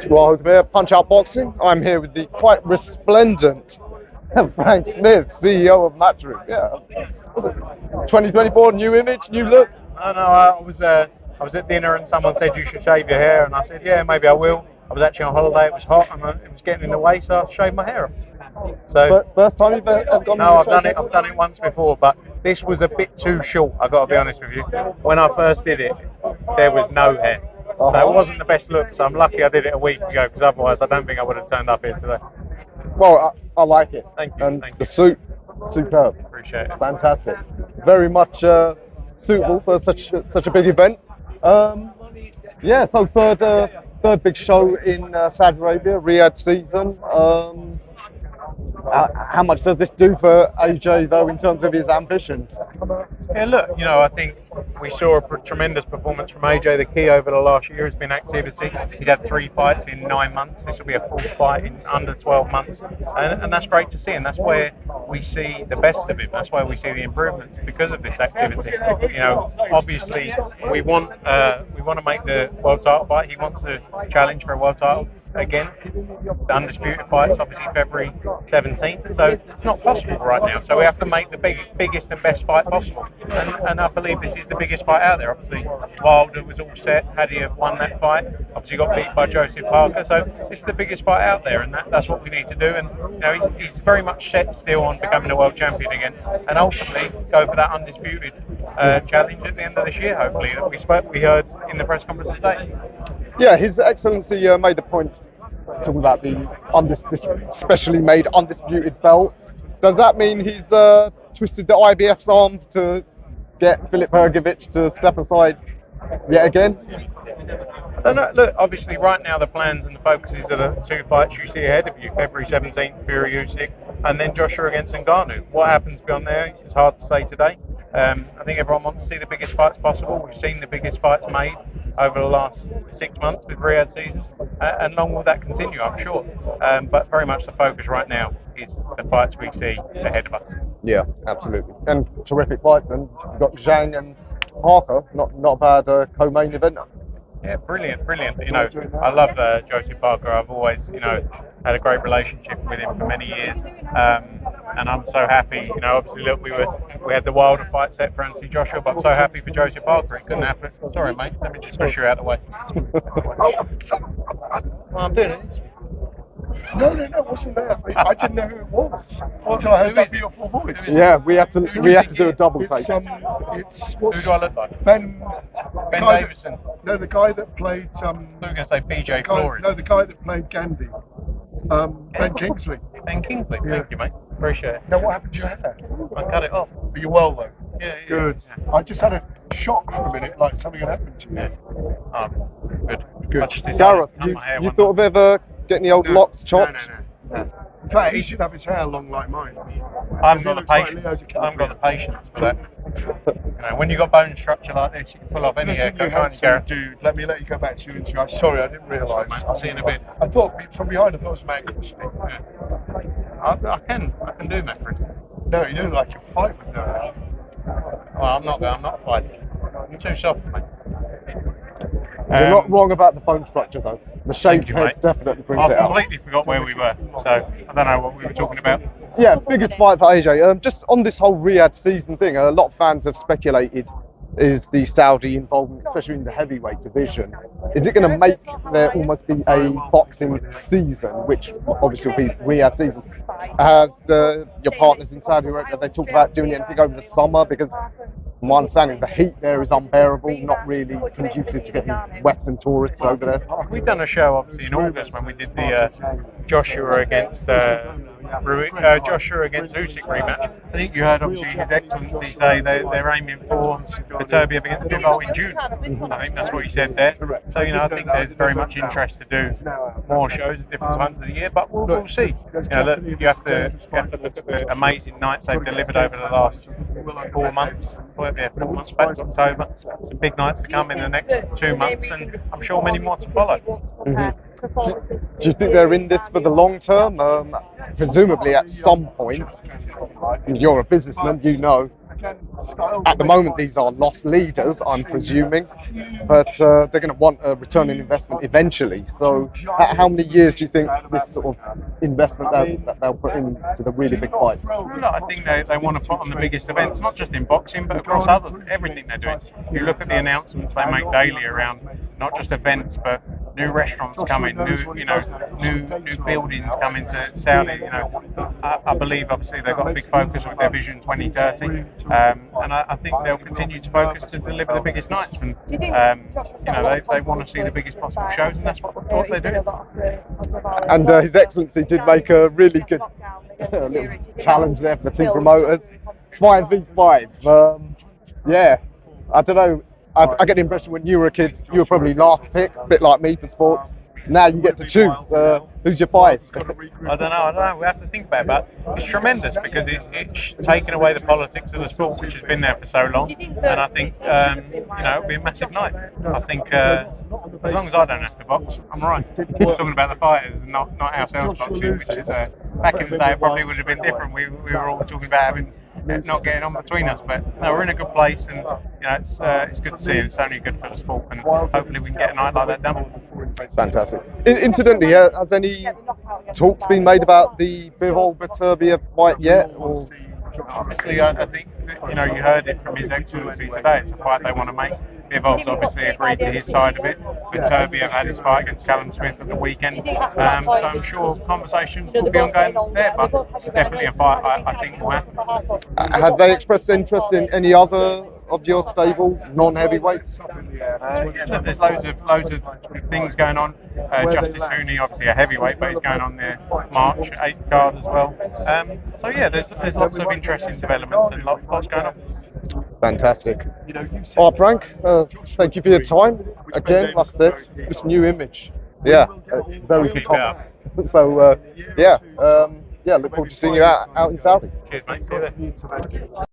Welcome here, Punch Out Boxing. I'm here with the quite resplendent Frank Smith, CEO of MATCHROOM. Yeah, was it 2024, new image, new look? No, I was at dinner and someone said you should shave your hair, and I said yeah, maybe I will. I was actually on holiday. It was hot and it was getting in the way, so I shaved my hair off. So First time you've ever gone? no, I've done it. I've done it once before, but this was a bit too short. I got to be honest with you. When I first did it, there was no hair, so it wasn't the best look. So I'm lucky I did it a week ago, because otherwise I don't think I would have turned up here today. Well, I like it. Thank you. And thank the you. suit, superb. Appreciate it. Fantastic. Very much suitable for such a big event. Yeah, so third big show in Saudi Arabia, Riyadh season. How much does this do for AJ though in terms of his ambitions? Yeah, look, I think we saw a tremendous performance from AJ. The key over the last year has been activity. He's had 3 fights in 9 months. This will be a 4th fight in under 12 months, and that's great to see. And that's where we see the best of him. That's why we see the improvements because of this activity. Obviously we want to make the world title fight. He wants to challenge for a world title again. The undisputed fight's obviously February 17th, so it's not possible right now. So we have to make the biggest and best fight possible, and I believe this is the biggest fight out there. Obviously, Wilder was all set. Had he have won that fight, obviously got beat by Joseph Parker. So this is the biggest fight out there, and that's what we need to do. And he's very much set still on becoming a world champion again, and ultimately go for that undisputed challenge at the end of this year. Hopefully, that we heard in the press conference today. Yeah, His Excellency made the point talking about this specially made undisputed belt. Does that mean he's twisted the IBF's arms to get Filip Hrgović to step aside yet again? I don't know. Look, obviously right now the plans and the focuses are the 2 fights you see ahead of you: February 17th, Fury Usyk, and then Joshua against Ngannou. What happens beyond there is hard to say today. I think everyone wants to see the biggest fights possible. We've seen the biggest fights made over the last 6 months with RIYADHseason, and long will that continue, I'm sure. But very much the focus right now is the fights we see ahead of us. Yeah, absolutely. And terrific fights. And you've got Zhang and Parker, not a bad co-main eventer. Yeah, brilliant. I love Joseph Parker. I've always, had a great relationship with him for many years, and I'm so happy. Obviously, look, we had the Wilder fight set for Anthony-Joshua, but I'm so happy for Joseph Parker. It couldn't happen. Sorry, mate. Let me just push you out of the way. Well, I'm doing it. No, it wasn't there. I didn't know who it was until I heard that beautiful voice. Yeah, we had to do a double take. Who do I look like? Ben Davison. No, the guy that played. I was going to say PJ Flores. No, the guy that played Gandhi. Ben Kingsley. Ben Kingsley. Yeah. Thank you, mate. Appreciate it. Now, what happened to your hair? I cut it off. Are you well though? Yeah. Good. Yeah. I just had a shock for a minute, like something had happened to me. Yeah. Good. Good. I just decided Gareth, to cut my hair you one thought of ever getting the old locks chopped? No. In fact, he should have his hair long like mine. I haven't got the Looks like patience. Leo I DiCaprio. haven't got the patience for that. When you've got bone structure like this, you can pull off any Listen, haircut, you can't you, handsome Gareth? dude. Let me let you go back to your interview. Sorry, I didn't realise. I'll see you in a bit. I thought from behind, I thought it was Matt Christie. I can do Macri. No, you look like you're fighting now. Well, I'm not fighting. I'm too soft, mate. You're not wrong about the bone structure though. The shaved you, head mate. definitely brings I it out. completely forgot where we were, so I don't know what we were talking about. Yeah, biggest fight for AJ. Just on this whole Riyadh season thing, a lot of fans have speculated, is the Saudi involvement, especially in the heavyweight division, is it going to make there almost be a boxing season, which obviously will be Riyadh season? As your partners in Saudi Arabia, they talk about doing anything over the summer, because my understanding is the heat there is unbearable, not really conducive to getting Western tourists over there. We've done a show obviously in August when we did the Joshua against Usyk rematch. I think you heard obviously His Excellency say they're aiming for Turkey against Bivol in June. I think that's what he said there. So I think there's very much interest to do more shows at different times of the year, but we'll see. You have to look at the amazing nights they've delivered over the last 4 months. 4 months back to October. Some big nights to come in the next 2 months, and I'm sure many more to follow. Do you think they're in this for the long term? Presumably at some point, you're a businessman, at the moment these are loss leaders, I'm presuming, but they're going to want a return on investment eventually. So how many years do you think this sort of investment that they'll put into the really big fights? Well, I think they want to put on the biggest events, not just in boxing, but across everything they're doing. You look at the announcements they make daily around not just events, but new restaurants coming, new buildings coming to Saudi. I believe obviously they've got a big focus with their Vision 2030, and I think they'll continue to focus to deliver the biggest nights. And they want to see the biggest possible shows, and that's what they do. And His Excellency did make a really good little challenge there for the two promoters. 5v5. Yeah, I don't know. I get the impression when you were a kid, you were probably last pick, a bit like me for sports. Now you get to choose. Who's your fight? I don't know. We have to think about it. But it's tremendous because it's taken away the politics of the sport, which has been there for so long. And I think it'll be a massive night. I think as long as I don't have to box, I'm alright. We're talking about the fighters, and not ourselves boxing, which is back in the day it probably would have been different. We were all talking about not getting on between us, but no, we're in a good place, and it's good to see, and it's only good for the sport, and hopefully we can get a night like that done. Fantastic. Incidentally, has any talks been made about the Bivol-Beterbiev fight yet? Or? Obviously, I think you heard it from His Excellency today. It's a fight they want to make. Bivol's obviously agreed to his side of it. Beterbiev had his fight against Callum Smith at the weekend, so I'm sure conversations will be ongoing there. But it's definitely a fight I think will happen. Have they expressed interest in any other of your stable non-heavyweights? There's loads of things going on. Justice Hooney, obviously a heavyweight, but he's going on their March 8th card as well. So yeah, there's lots of interesting developments and lots going on. Fantastic. All right, Frank, thank you for your time. Again, like I said, this new image. Yeah, it's very good. So, look forward to seeing you out in Saudi. Cheers, mate. See you there.